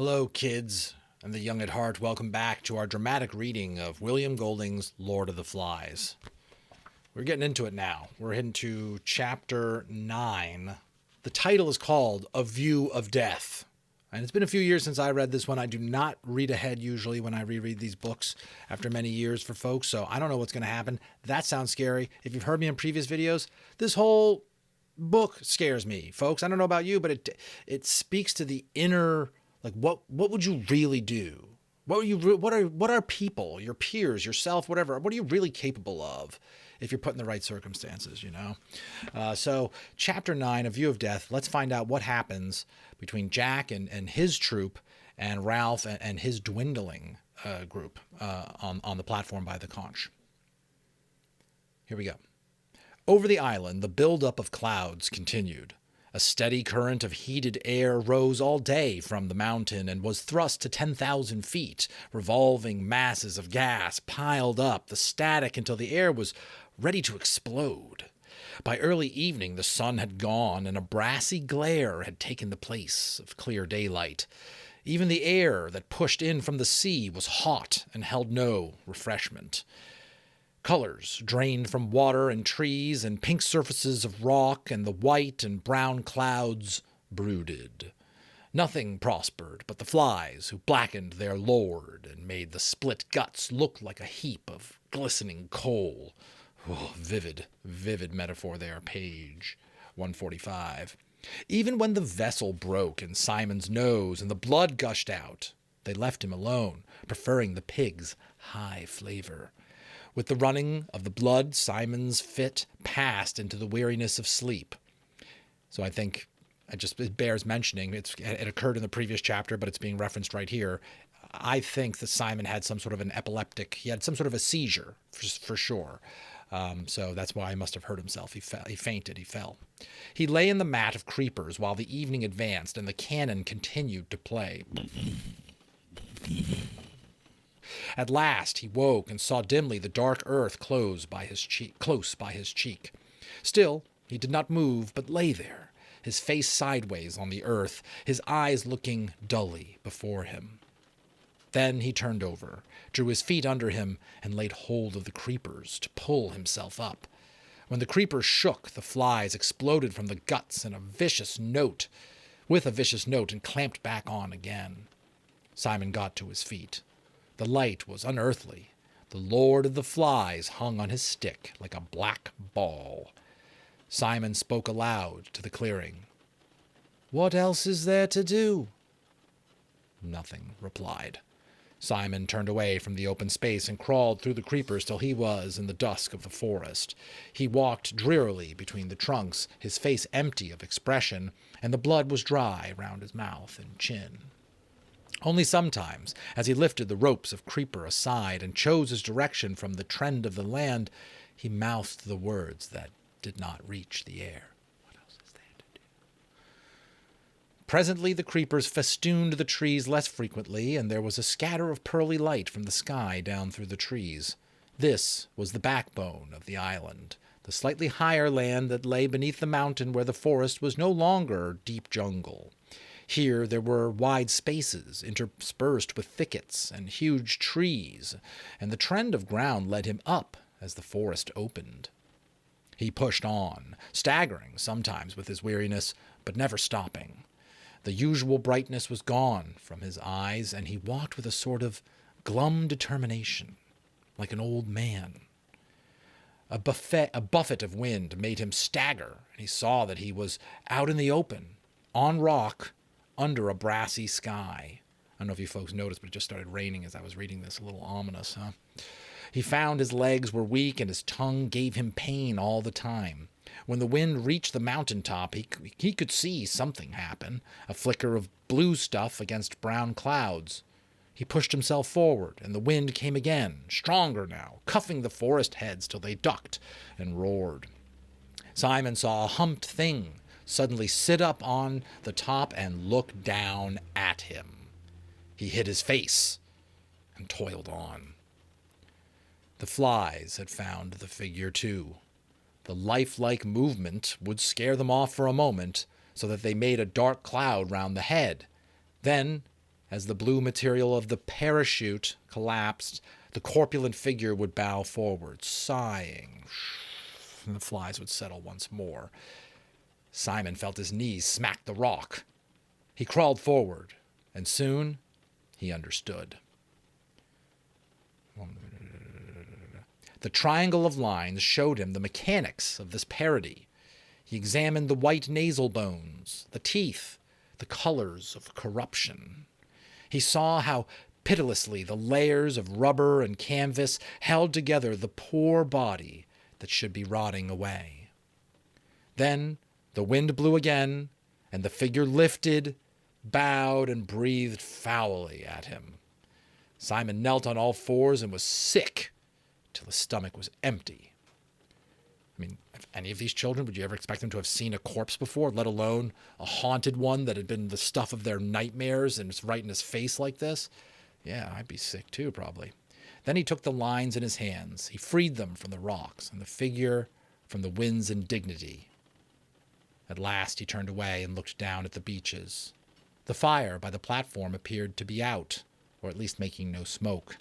Hello, kids and the young at heart. Welcome back to our dramatic reading of William Golding's Lord of the Flies. We're getting into it now. We're into chapter 9. The title is called A View of Death. And it's been a few years since I read this one. I do not read ahead usually when I reread these books after many years for folks, so I don't know what's going to happen. That sounds scary. If you've heard me in previous videos, this whole book scares me, folks. I don't know about you, but it speaks to the inner, like, what would you really do? What are people, your peers, yourself, whatever? What are you really capable of if you're put in the right circumstances, you know? So chapter 9, A View of Death, let's find out what happens between Jack and his troop and Ralph and his dwindling group on the platform by the conch. Here we go. Over the island, the buildup of clouds continued. A steady current of heated air rose all day from the mountain and was thrust to 10,000 feet. Revolving masses of gas piled up the static until the air was ready to explode. By early evening, the sun had gone and a brassy glare had taken the place of clear daylight. Even the air that pushed in from the sea was hot and held no refreshment. Colors drained from water and trees and pink surfaces of rock, and the white and brown clouds brooded. Nothing prospered but the flies, who blackened their lord and made the split guts look like a heap of glistening coal. Oh, vivid metaphor there, page 145. Even when the vessel broke in Simon's nose and the blood gushed out, they left him alone, preferring the pig's high flavor. With the running of the blood, Simon's fit passed into the weariness of sleep. So I think it bears mentioning. It occurred in the previous chapter, but it's being referenced right here. I think that Simon had some sort of an epileptic. He had some sort of a seizure, for sure. So that's why he must have hurt himself. He fainted. He fell. He lay in the mat of creepers while the evening advanced and the cannon continued to play. At last he woke and saw dimly the dark earth close by his cheek. Still, he did not move, but lay there, his face sideways on the earth, his eyes looking dully before him. Then he turned over, drew his feet under him, and laid hold of the creepers to pull himself up. When the creepers shook, the flies exploded from the guts with a vicious note, and clamped back on again. Simon got to his feet. The light was unearthly. The Lord of the Flies hung on his stick like a black ball. Simon spoke aloud to the clearing. "What else is there to do?" Nothing replied. Simon turned away from the open space and crawled through the creepers till he was in the dusk of the forest. He walked drearily between the trunks, his face empty of expression, and the blood was dry round his mouth and chin. Only sometimes, as he lifted the ropes of creeper aside and chose his direction from the trend of the land, he mouthed the words that did not reach the air. What else is there to do? Presently the creepers festooned the trees less frequently, and there was a scatter of pearly light from the sky down through the trees. This was the backbone of the island, the slightly higher land that lay beneath the mountain where the forest was no longer deep jungle. Here there were wide spaces interspersed with thickets and huge trees, and the trend of ground led him up as the forest opened. He pushed on, staggering sometimes with his weariness, but never stopping. The usual brightness was gone from his eyes, and he walked with a sort of glum determination, like an old man. A buffet of wind made him stagger, and he saw that he was out in the open, on rock, under a brassy sky. I don't know if you folks noticed, but it just started raining as I was reading this. A little ominous, huh? He found his legs were weak and his tongue gave him pain all the time. When the wind reached the mountaintop, he could see something happen, a flicker of blue stuff against brown clouds. He pushed himself forward, and the wind came again, stronger now, cuffing the forest heads till they ducked and roared. Simon saw a humped thing suddenly sit up on the top and look down at him. He hid his face and toiled on. The flies had found the figure too. The lifelike movement would scare them off for a moment, so that they made a dark cloud round the head. Then, As the blue material of the parachute collapsed, the corpulent figure would bow forward, sighing, and the flies would settle once more. Simon felt his knees smack the rock. He crawled forward, and soon he understood. The triangle of lines showed him the mechanics of this parody. He examined the white nasal bones, the teeth, the colors of corruption. He saw how pitilessly the layers of rubber and canvas held together the poor body that should be rotting away. Then the wind blew again, and the figure lifted, bowed, and breathed foully at him. Simon knelt on all fours and was sick till his stomach was empty. I mean, if any of these children, would you ever expect them to have seen a corpse before, let alone a haunted one that had been the stuff of their nightmares and it's right in his face like this? Yeah, I'd be sick too, probably. Then he took the lines in his hands. He freed them from the rocks and the figure from the wind's indignity. At last he turned away and looked down at the beaches. The fire by the platform appeared to be out, or at least making no smoke.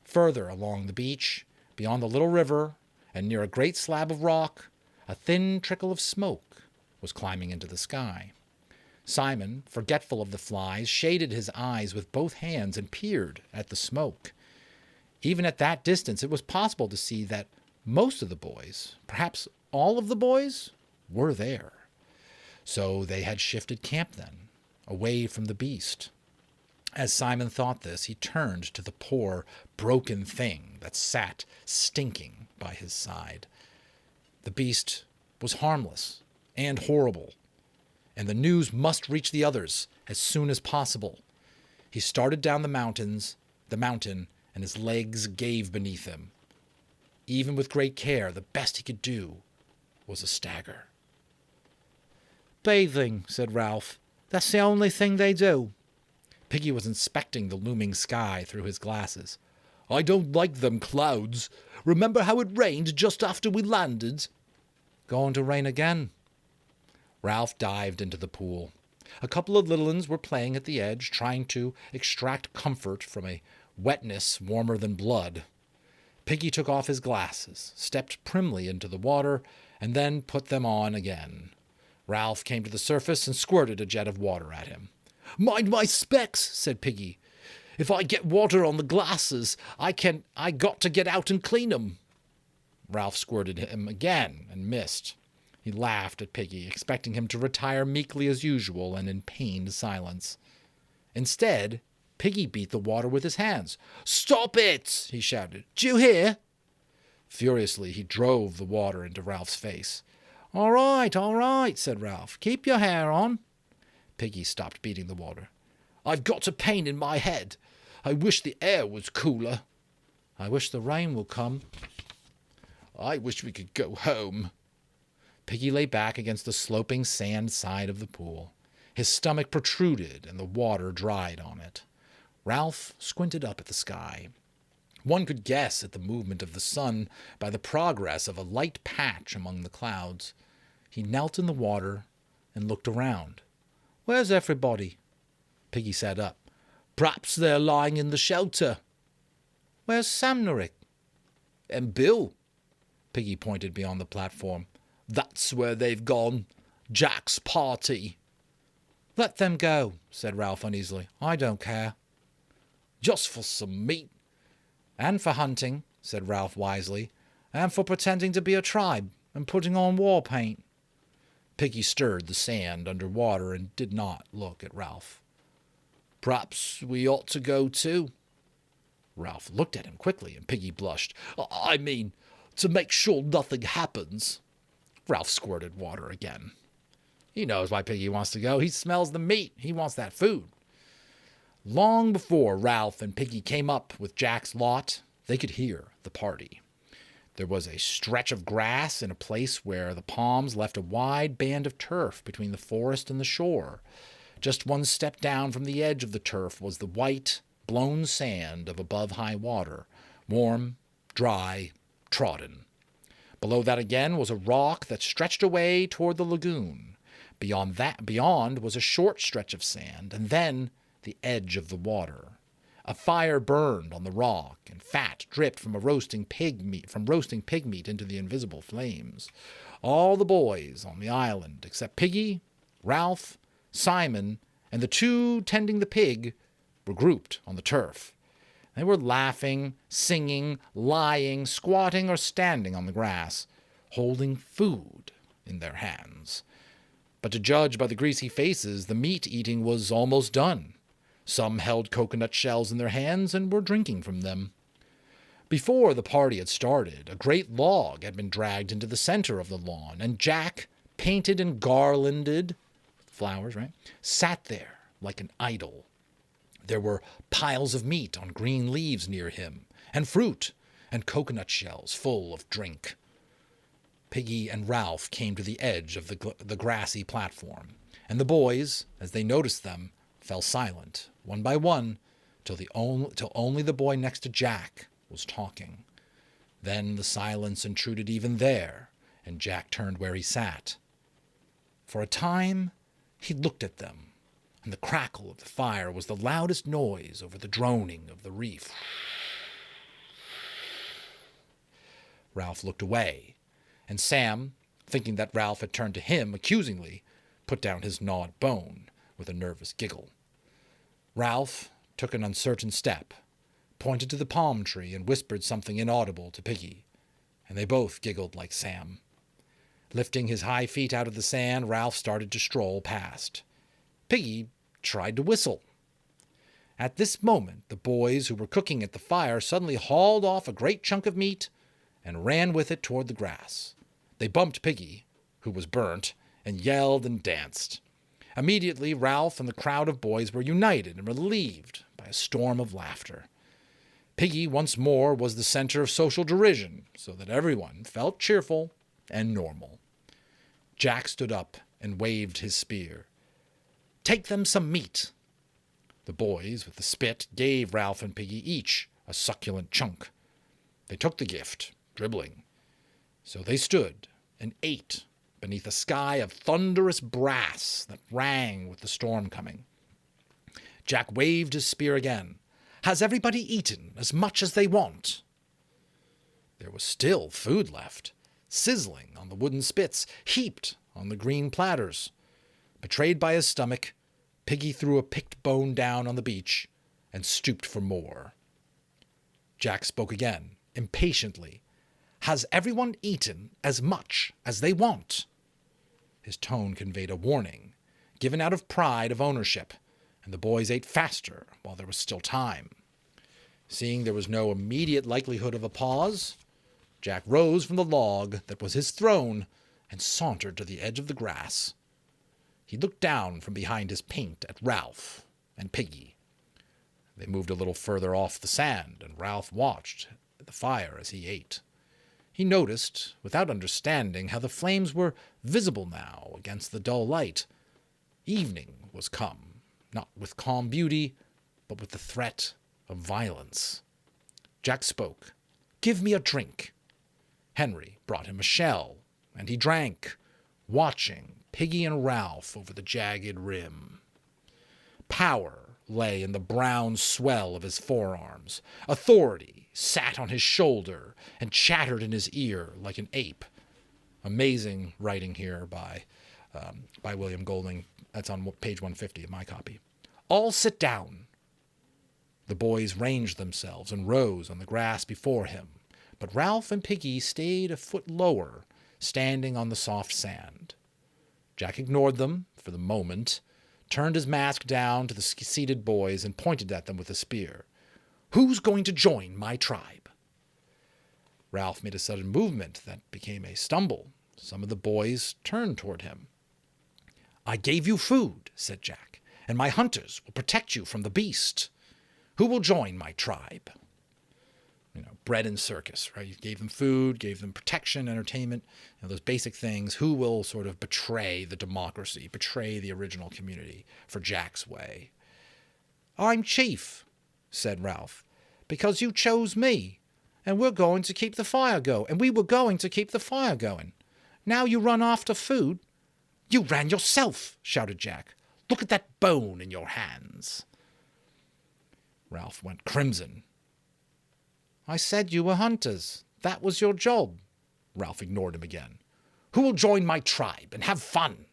Further along the beach, beyond the little river, and near a great slab of rock, a thin trickle of smoke was climbing into the sky. Simon, forgetful of the flies, shaded his eyes with both hands and peered at the smoke. Even at that distance, it was possible to see that most of the boys, perhaps all of the boys, were there. So they had shifted camp then, away from the beast. As Simon thought this, he turned to the poor, broken thing that sat stinking by his side. The beast was harmless and horrible, and the news must reach the others as soon as possible. He started down the mountain, and his legs gave beneath him. Even with great care, the best he could do was a stagger. "Bathing," said Ralph. "That's the only thing they do." Piggy was inspecting the looming sky through his glasses. "I don't like them clouds. Remember how it rained just after we landed?" "Going to rain again." Ralph dived into the pool. A couple of little ones were playing at the edge, trying to extract comfort from a wetness warmer than blood. Piggy took off his glasses, stepped primly into the water, and then put them on again. Ralph came to the surface and squirted a jet of water at him. "Mind my specs," said Piggy. "If I get water on the glasses, I got to get out and clean 'em." Ralph squirted him again and missed. He laughed at Piggy, expecting him to retire meekly as usual and in pained silence. Instead, Piggy beat the water with his hands. "Stop it!" he shouted. "Do you hear?" Furiously, he drove the water into Ralph's face. All right, said Ralph. "Keep your hair on." Piggy stopped beating the water. "I've got a pain in my head. I wish the air was cooler." "I wish the rain would come." "I wish we could go home." Piggy lay back against the sloping sand side of the pool. His stomach protruded and the water dried on it. Ralph squinted up at the sky. One could guess at the movement of the sun by the progress of a light patch among the clouds. He knelt in the water and looked around. "Where's everybody?" Piggy sat up. "Perhaps they're lying in the shelter." "Where's Samnerick?" "And Bill?" Piggy pointed beyond the platform. "That's where they've gone. Jack's party." "Let them go," said Ralph uneasily. "I don't care." "Just for some meat." "And for hunting," said Ralph wisely, "and for pretending to be a tribe and putting on war paint." Piggy stirred the sand under water and did not look at Ralph. "Perhaps we ought to go too." Ralph looked at him quickly, and Piggy blushed. "I mean, to make sure nothing happens." Ralph squirted water again. He knows why Piggy wants to go. He smells the meat. He wants that food. Long before Ralph and Piggy came up with Jack's lot, they could hear the party. There was a stretch of grass in a place where the palms left a wide band of turf between the forest and the shore. Just one step down from the edge of the turf was the white, blown sand of above high water, warm, dry, trodden. Below that again was a rock that stretched away toward the lagoon. Beyond was a short stretch of sand, and then the edge of the water. A fire burned on the rock, and fat dripped from roasting pig meat into the invisible flames. All the boys on the island, except Piggy, Ralph, Simon, and the two tending the pig, were grouped on the turf. They were laughing, singing, lying, squatting, or standing on the grass, holding food in their hands. But to judge by the greasy faces, the meat-eating was almost done. Some held coconut shells in their hands and were drinking from them. Before the party had started, a great log had been dragged into the center of the lawn, and Jack, painted and garlanded, flowers, right, sat there like an idol. There were piles of meat on green leaves near him, and fruit, and coconut shells full of drink. Piggy and Ralph came to the edge of the grassy platform, and the boys, as they noticed them, fell silent, one by one, till only the boy next to Jack was talking. Then the silence intruded even there, and Jack turned where he sat. For a time he looked at them, and the crackle of the fire was the loudest noise over the droning of the reef. Ralph looked away, and Sam, thinking that Ralph had turned to him accusingly, put down his gnawed bone with a nervous giggle. Ralph took an uncertain step, pointed to the palm tree, and whispered something inaudible to Piggy, and they both giggled like Sam. Lifting his high feet out of the sand, Ralph started to stroll past. Piggy tried to whistle. At this moment, the boys who were cooking at the fire suddenly hauled off a great chunk of meat and ran with it toward the grass. They bumped Piggy, who was burnt, and yelled and danced. Immediately, Ralph and the crowd of boys were united and relieved by a storm of laughter. Piggy once more was the center of social derision, so that everyone felt cheerful and normal. Jack stood up and waved his spear. "Take them some meat." The boys with the spit gave Ralph and Piggy each a succulent chunk. They took the gift, dribbling. So they stood and ate beneath a sky of thunderous brass that rang with the storm coming. Jack waved his spear again. "Has everybody eaten as much as they want?" There was still food left, sizzling on the wooden spits, heaped on the green platters. Betrayed by his stomach, Piggy threw a picked bone down on the beach and stooped for more. Jack spoke again, impatiently. "Has everyone eaten as much as they want?" His tone conveyed a warning, given out of pride of ownership, and the boys ate faster while there was still time. Seeing there was no immediate likelihood of a pause, Jack rose from the log that was his throne and sauntered to the edge of the grass. He looked down from behind his paint at Ralph and Piggy. They moved a little further off the sand, and Ralph watched the fire as he ate. He noticed, without understanding, how the flames were visible now against the dull light. Evening was come, not with calm beauty, but with the threat of violence. Jack spoke. "Give me a drink." Henry brought him a shell, and he drank, watching Piggy and Ralph over the jagged rim. Power lay in the brown swell of his forearms. Authority sat on his shoulder and chattered in his ear like an ape. Amazing writing here by William Golding. That's on page 150 of my copy. "All sit down." The boys ranged themselves and rose on the grass before him, but Ralph and Piggy stayed a foot lower, standing on the soft sand. Jack ignored them for the moment, turned his mask down to the seated boys, and pointed at them with a spear. "Who's going to join my tribe?" Ralph made a sudden movement that became a stumble. Some of the boys turned toward him. "I gave you food," said Jack, "and my hunters will protect you from the beast. Who will join my tribe?" Bread and circus, right? You gave them food, gave them protection, entertainment, those basic things. Who will sort of betray the democracy, betray the original community for Jack's way? "I'm chief," said Ralph, "because you chose me, and we're going to keep the fire going, and we were going to keep the fire going. Now you run after food." "You ran yourself," shouted Jack. "Look at that bone in your hands." Ralph went crimson. I said you were hunters. That was your job. Ralph ignored him again. Who will join my tribe and have fun?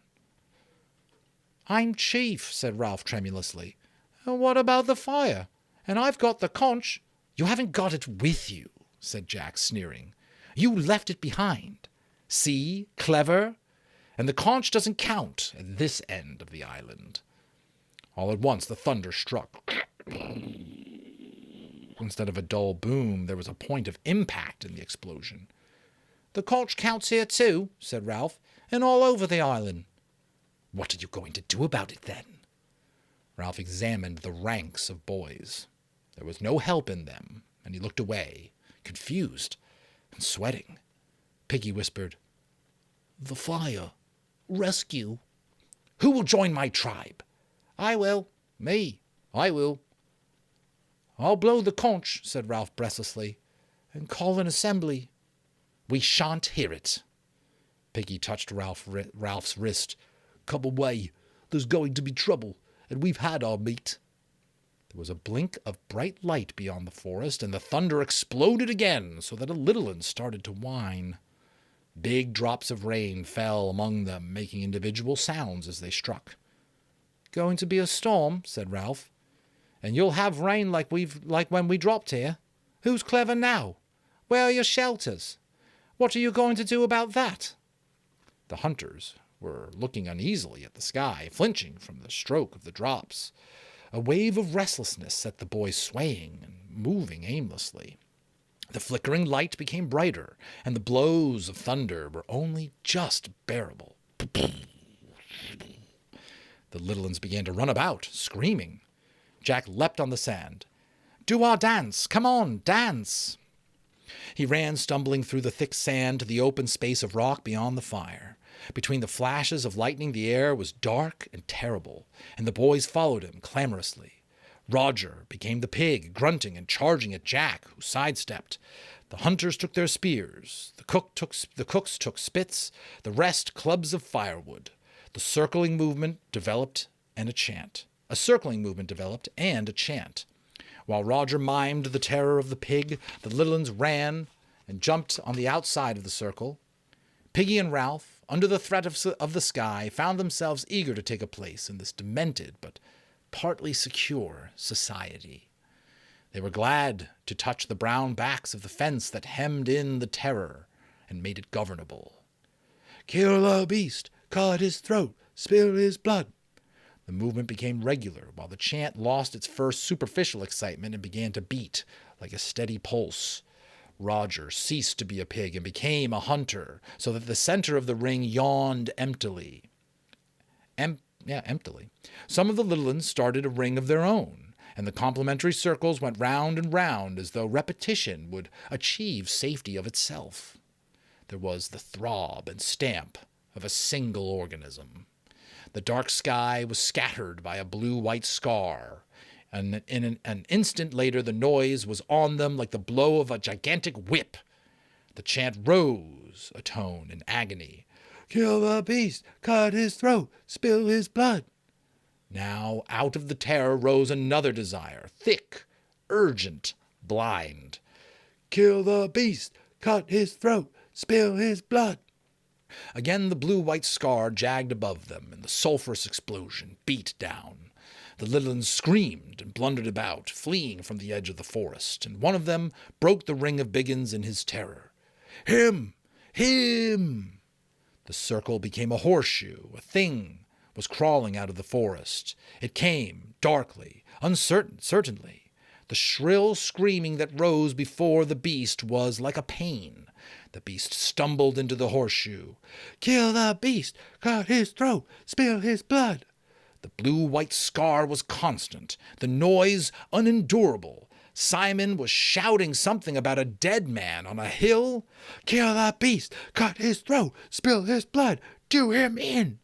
I'm chief, said Ralph tremulously. What about the fire? And I've got the conch. You haven't got it with you, said Jack, sneering. You left it behind. See? Clever? And the conch doesn't count at this end of the island. All at once the thunder struck. Instead of a dull boom, there was a point of impact in the explosion. The conch counts here too, said Ralph, and all over the island. What are you going to do about it then? Ralph examined the ranks of boys. There was no help in them, and he looked away, confused and sweating. Piggy whispered, The fire. Rescue. Who will join my tribe? I will. Me. I will. I'll blow the conch, said Ralph breathlessly, and call an assembly. We shan't hear it. Piggy touched Ralph's wrist. Come away. There's going to be trouble, and we've had our meat. There was a blink of bright light beyond the forest, and the thunder exploded again, so that a little one started to whine. Big drops of rain fell among them, making individual sounds as they struck. Going to be a storm, said Ralph. And you'll have rain like when we dropped here. Who's clever now? Where are your shelters? What are you going to do about that? The hunters were looking uneasily at the sky, flinching from the stroke of the drops. A wave of restlessness set the boys swaying and moving aimlessly. The flickering light became brighter, and the blows of thunder were only just bearable. The little ones began to run about, screaming. Jack leapt on the sand. Do our dance! Come on, dance! He ran stumbling through the thick sand to the open space of rock beyond the fire. Between the flashes of lightning the air was dark and terrible, and the boys followed him clamorously. Roger became the pig, grunting and charging at Jack, who sidestepped. The hunters took their spears, the cooks took spits, the rest clubs of firewood. A circling movement developed and a chant. While Roger mimed the terror of the pig, the little ones ran and jumped on the outside of the circle. Piggy and Ralph, under the threat of the sky, found themselves eager to take a place in this demented but partly secure society. They were glad to touch the brown backs of the fence that hemmed in the terror and made it governable. Kill the beast, cut his throat, spill his blood. The movement became regular, while the chant lost its first superficial excitement and began to beat like a steady pulse. Roger ceased to be a pig and became a hunter, so that the center of the ring yawned emptily. Emptily. Some of the little ones started a ring of their own, and the complementary circles went round and round as though repetition would achieve safety of itself. There was the throb and stamp of a single organism. The dark sky was scattered by a blue-white scar, and in an instant later the noise was on them like the blow of a gigantic whip. The chant rose a tone in agony. Kill the beast, cut his throat, spill his blood. Now out of the terror rose another desire, thick, urgent, blind. Kill the beast, cut his throat, spill his blood. Again the blue-white scar jagged above them, and the sulphurous explosion beat down. The little ones screamed and blundered about, fleeing from the edge of the forest, and one of them broke the ring of Biggins in his terror. Him! Him! The circle became a horseshoe. A thing was crawling out of the forest. It came, darkly, certainly. The shrill screaming that rose before the beast was like a pain. The beast stumbled into the horseshoe. Kill the beast! Cut his throat! Spill his blood! The blue-white scar was constant, the noise unendurable. Simon was shouting something about a dead man on a hill. Kill the beast! Cut his throat! Spill his blood! Do him in!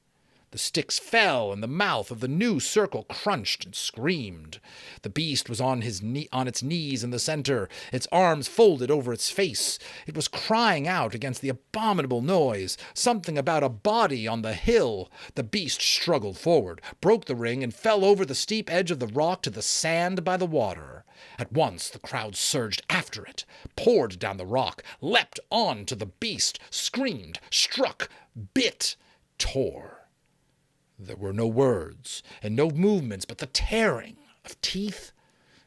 The sticks fell, and the mouth of the new circle crunched and screamed. The beast was on its knees in the center, its arms folded over its face. It was crying out against the abominable noise, something about a body on the hill. The beast struggled forward, broke the ring, and fell over the steep edge of the rock to the sand by the water. At once the crowd surged after it, poured down the rock, leapt on to the beast, screamed, struck, bit, tore. There were no words and no movements but the tearing of teeth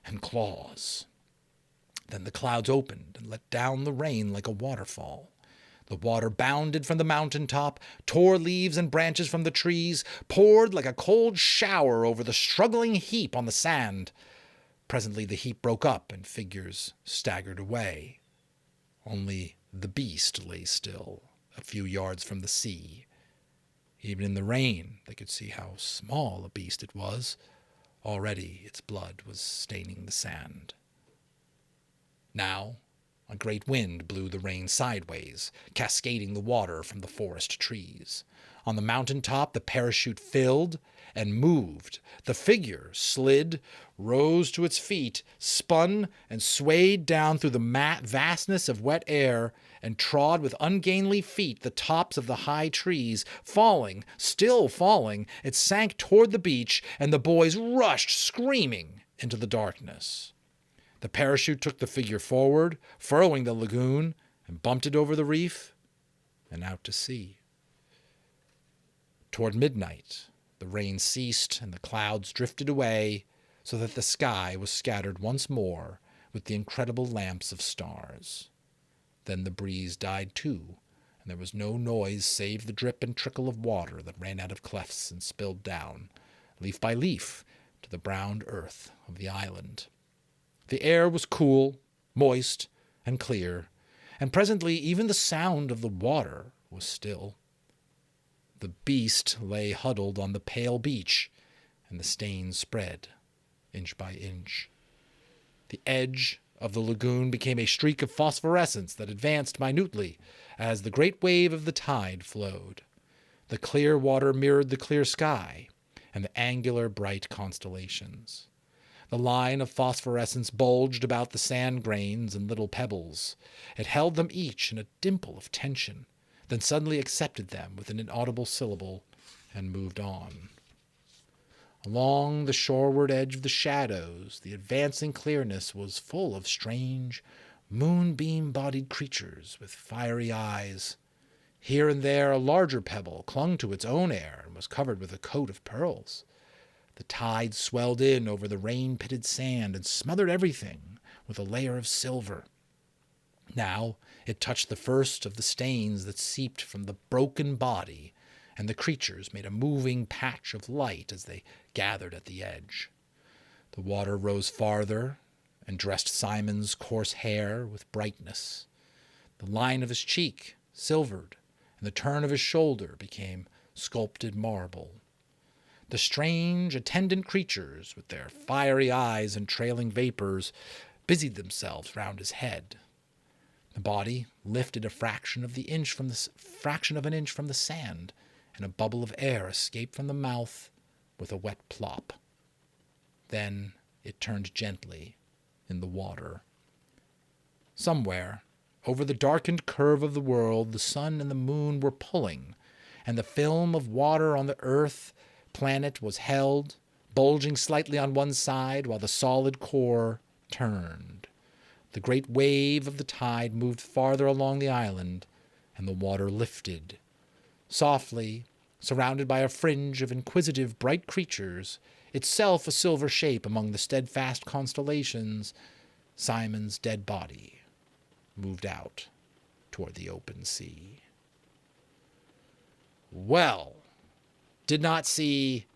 and claws. Then the clouds opened and let down the rain like a waterfall. The water bounded from the mountain top, tore leaves and branches from the trees, poured like a cold shower over the struggling heap on the sand. Presently the heap broke up and figures staggered away. Only the beast lay still, a few yards from the sea. Even in the rain they could see how small a beast it was. Already its blood was staining the sand. Now a great wind blew the rain sideways, cascading the water from the forest trees. On the mountain top the parachute filled and moved. The figure slid, rose to its feet, spun and swayed down through the vastness of wet air, and trod with ungainly feet the tops of the high trees. Falling, still falling, it sank toward the beach, and the boys rushed screaming into the darkness. The parachute took the figure forward, furrowing the lagoon, and bumped it over the reef and out to sea. Toward midnight, the rain ceased and the clouds drifted away, so that the sky was scattered once more with the incredible lamps of stars. Then the breeze died too, and there was no noise save the drip and trickle of water that ran out of clefts and spilled down, leaf by leaf, to the brown earth of the island. The air was cool, moist, and clear, and presently even the sound of the water was still. The beast lay huddled on the pale beach, and the stains spread, inch by inch. The edge of the lagoon became a streak of phosphorescence that advanced minutely as the great wave of the tide flowed. The clear water mirrored the clear sky and the angular bright constellations. The line of phosphorescence bulged about the sand grains and little pebbles. It held them each in a dimple of tension, then suddenly accepted them with an inaudible syllable and moved on. Along the shoreward edge of the shadows, the advancing clearness was full of strange, moonbeam-bodied creatures with fiery eyes. Here and there a larger pebble clung to its own air and was covered with a coat of pearls. The tide swelled in over the rain-pitted sand and smothered everything with a layer of silver. Now it touched the first of the stains that seeped from the broken body, and the creatures made a moving patch of light as they gathered at the edge. The water rose farther and dressed Simon's coarse hair with brightness. The line of his cheek silvered, and the turn of his shoulder became sculpted marble. The strange attendant creatures, with their fiery eyes and trailing vapors, busied themselves round his head. The body lifted a fraction of an inch from the sand, and a bubble of air escaped from the mouth with a wet plop. Then it turned gently in the water. Somewhere, over the darkened curve of the world, the sun and the moon were pulling, and the film of water on the earth planet was held, bulging slightly on one side while the solid core turned. The great wave of the tide moved farther along the island, and the water lifted. Softly, surrounded by a fringe of inquisitive bright creatures, itself a silver shape among the steadfast constellations, Simon's dead body moved out toward the open sea. Well, did not see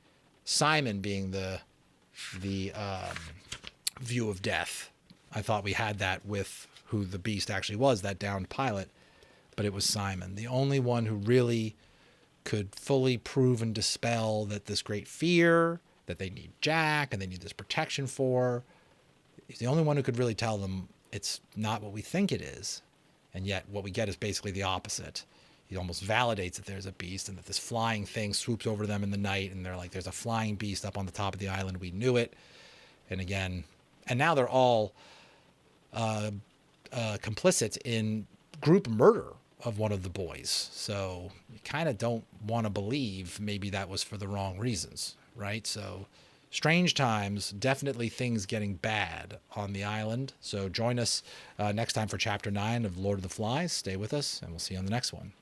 Simon being the view of death. I thought we had that with who the beast actually was, that downed pilot, but it was Simon, the only one who really could fully prove and dispel that this great fear that they need Jack and they need this protection for. He's the only one who could really tell them it's not what we think it is, and yet what we get is basically the opposite. He almost validates that there's a beast and that this flying thing swoops over them in the night, and they're like, there's a flying beast up on the top of the island. We knew it. And again, and now they're all complicit in group murder of one of the boys. So you kind of don't want to believe maybe that was for the wrong reasons, right? So strange times, definitely things getting bad on the island. So join us next time for Chapter 9 of Lord of the Flies. Stay with us, and we'll see you on the next one.